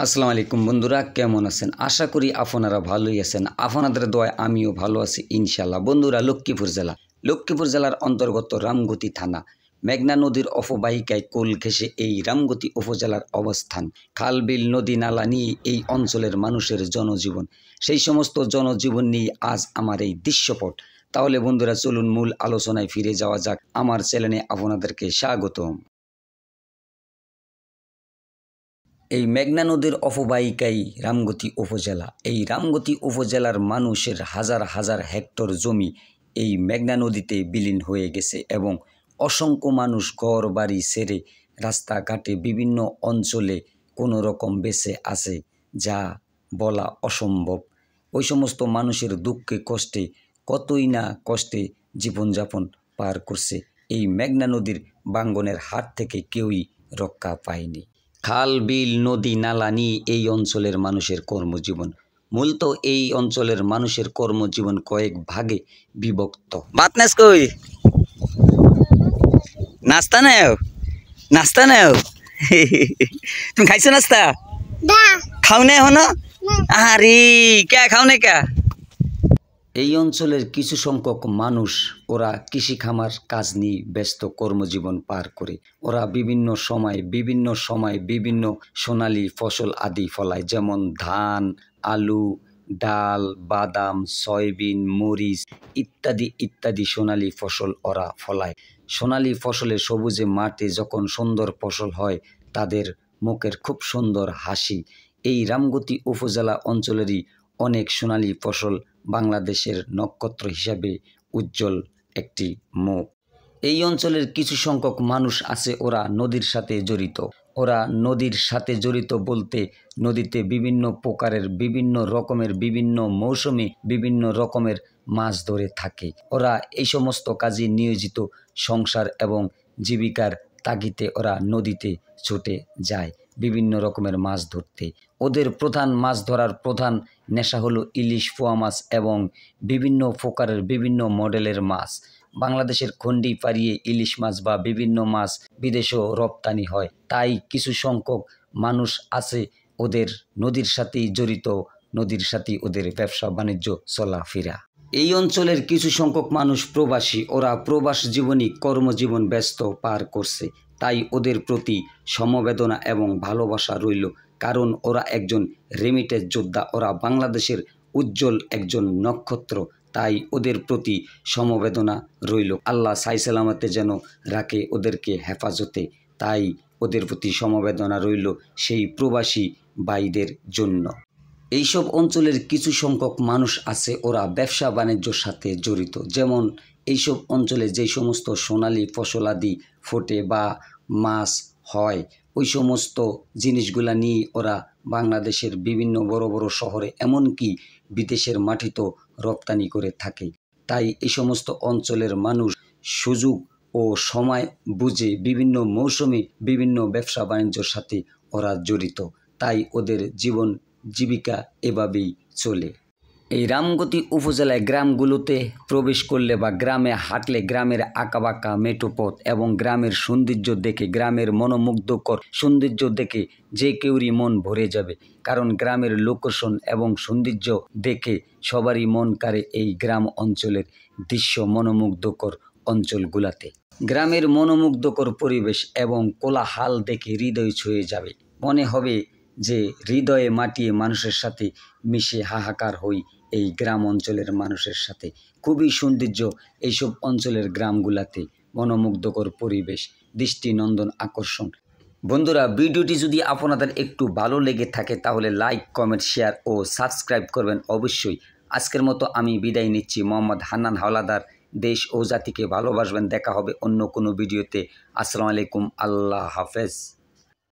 আসসালামু আলাইকুম বন্ধুরা, কেমন আছেন? আশা করি আপনারা ভালোই আছেন। আপনাদের দোয়ায় আমিও ভালো আছি ইনশাল্লাহ। বন্ধুরা, লক্ষ্মীপুর জেলার অন্তর্গত রামগতি থানা, মেঘনা নদীর অববাহিকায় কোল ঘেঁষে এই রামগতি উপজেলার অবস্থান। খাল বিল নদী নালা নিয়ে এই অঞ্চলের মানুষের জনজীবন, সেই সমস্ত জনজীবন নিয়ে আজ আমার এই দৃশ্যপট। তাহলে বন্ধুরা, চলুন মূল আলোচনায় ফিরে যাওয়া যাক। আমার চ্যানেলে আপনাদেরকে স্বাগতম। এই মেঘনা নদীর অববাহিকায় রামগতি উপজেলা। এই রামগতি উপজেলার মানুষের হাজার হাজার হেক্টর জমি এই মেঘনা নদীতে বিলীন হয়ে গেছে এবং অসংখ্য মানুষ ঘর বাড়ি ছেড়ে রাস্তাঘাটে বিভিন্ন অঞ্চলে কোনো রকম বেঁচে আছে, যা বলা অসম্ভব। ওই সমস্ত মানুষের দুঃখে কষ্টে কতই না কষ্টে জীবনযাপন পার করছে। এই মেঘনা নদীর বাঙ্গনের হাত থেকে কেউই রক্ষা পায়নি। খাল বিল নদী নালা নিয়ে এই অঞ্চলের মানুষের কর্মজীবন। মূলত এই অঞ্চলের মানুষের কর্মজীবন কয়েক ভাগে বিভক্ত। বাতনেস কই নাস্তা নেও, নাস্তা নেও। তুমি খাইছো নাস্তা? খাও না এখনো? আরে কে খাও না কে? এই অঞ্চলের কিছু সংখ্যক মানুষ, ওরা কৃষি খামার কাজ নিয়ে ব্যস্ত কর্মজীবন পার করে। ওরা বিভিন্ন সময় বিভিন্ন সোনালী ফসল আদি ফলায়, যেমন ধান, আলু, ডাল, বাদাম, সয়াবিন, মরিচ ইত্যাদি ইত্যাদি সোনালী ফসল ওরা ফলায়। সোনালী ফসলের সবুজে মাঠে যখন সুন্দর ফসল হয়, তাদের মুখের খুব সুন্দর হাসি। এই রামগতি উপজেলা অঞ্চলেরই অনেক সোনালী ফসল বাংলাদেশের নক্ষত্র হিসাবে উজ্জ্বল একটি মুখ। এই অঞ্চলের কিছু সংখ্যক মানুষ আছে, ওরা নদীর সাথে জড়িত। ওরা নদীর সাথে জড়িত বলতে নদীতে বিভিন্ন প্রকারের বিভিন্ন রকমের বিভিন্ন মৌসুমে বিভিন্ন রকমের মাছ ধরে থাকে। ওরা এই সমস্ত কাজে নিয়োজিত। সংসার এবং জীবিকার তাগিদে ওরা নদীতে ছুটে যায় বিভিন্ন রকমের মাছ ধরতে। ওদের প্রধান মাছ ধরার প্রধান নেশা হলো ইলিশ, পোয়া মাছ এবং বিভিন্ন প্রকারের বিভিন্ন মডেলের মাছ। বাংলাদেশের খন্ডি পাড়িয়ে ইলিশ মাছ বা বিভিন্ন মাছ বিদেশেও রপ্তানি হয়। তাই কিছু সংখ্যক মানুষ আছে, ওদের নদীর সাথেই জড়িত, নদীর সাথেই ওদের ব্যবসা বাণিজ্য চলাফেরা। এই অঞ্চলের কিছু সংখ্যক মানুষ প্রবাসী। ওরা প্রবাস জীবনী কর্মজীবন ব্যস্ত পার করছে। তাই ওদের প্রতি সমবেদনা এবং ভালোবাসা রইল, কারণ ওরা একজন রেমিটেন্স যোদ্ধা। ওরা বাংলাদেশের উজ্জ্বল একজন নক্ষত্র। তাই ওদের প্রতি সমবেদনা রইল। আল্লাহ সাই সালামতে যেন রাখে ওদেরকে হেফাজতে। তাই ওদের প্রতি সমবেদনা রইল সেই প্রবাসী ভাইদের জন্য। এইসব অঞ্চলের কিছু সংখ্যক মানুষ আছে, ওরা ব্যবসা বাণিজ্যর সাথে জড়িত। যেমন এইসব অঞ্চলে যে সমস্ত সোনালী ফসলাদি ফোটে বা মাছ হয়, ওই সমস্ত জিনিসগুলা নিয়ে ওরা বাংলাদেশের বিভিন্ন বড় বড় শহরে এমনকি বিদেশের মাটিতেও রপ্তানি করে থাকে। তাই এই সমস্ত অঞ্চলের মানুষ সুযোগ ও সময় বুঝে বিভিন্ন মৌসুমে বিভিন্ন ব্যবসা বাণিজ্যর সাথে ওরা জড়িত। তাই ওদের জীবন জীবিকা এভাবেই চলে। এই রামগতি উপজেলায় গ্রামগুলোতে প্রবেশ করলে বা গ্রামে হাঁটলে গ্রামের আঁকাবাঁকা মেঠোপথ এবং গ্রামের সৌন্দর্য দেখে, গ্রামের মনোমুগ্ধকর সৌন্দর্য দেখে যে কেউরই মন ভরে যাবে। কারণ গ্রামের লোকেশন এবং সৌন্দর্য দেখে সবারই মন কাড়ে এই গ্রাম অঞ্চলের দৃশ্য মনোমুগ্ধকর অঞ্চলগুলাতে। গ্রামের মনোমুগ্ধকর পরিবেশ এবং কোলাহল দেখে হৃদয় ছুঁয়ে যাবে। মনে হবে যে হৃদয়ে মাটিয়ে মানুষের সাথে মিশে হাহাকার হই এই গ্রাম অঞ্চলের মানুষের সাথে। খুবই সৌন্দর্য এইসব অঞ্চলের গ্রামগুলাতে, মনোমুগ্ধকর পরিবেশ, দৃষ্টিনন্দন আকর্ষণ। বন্ধুরা, ভিডিওটি যদি আপনাদের একটু ভালো লেগে থাকে তাহলে লাইক, কমেন্ট, শেয়ার ও সাবস্ক্রাইব করবেন অবশ্যই। আজকের মতো আমি বিদায় নিচ্ছি। মোহাম্মদ হান্নান হাওলাদার। দেশ ও জাতিকে ভালোবাসবেন। দেখা হবে অন্য কোনো ভিডিওতে। আসসালামু আলাইকুম। আল্লাহ হাফেজ।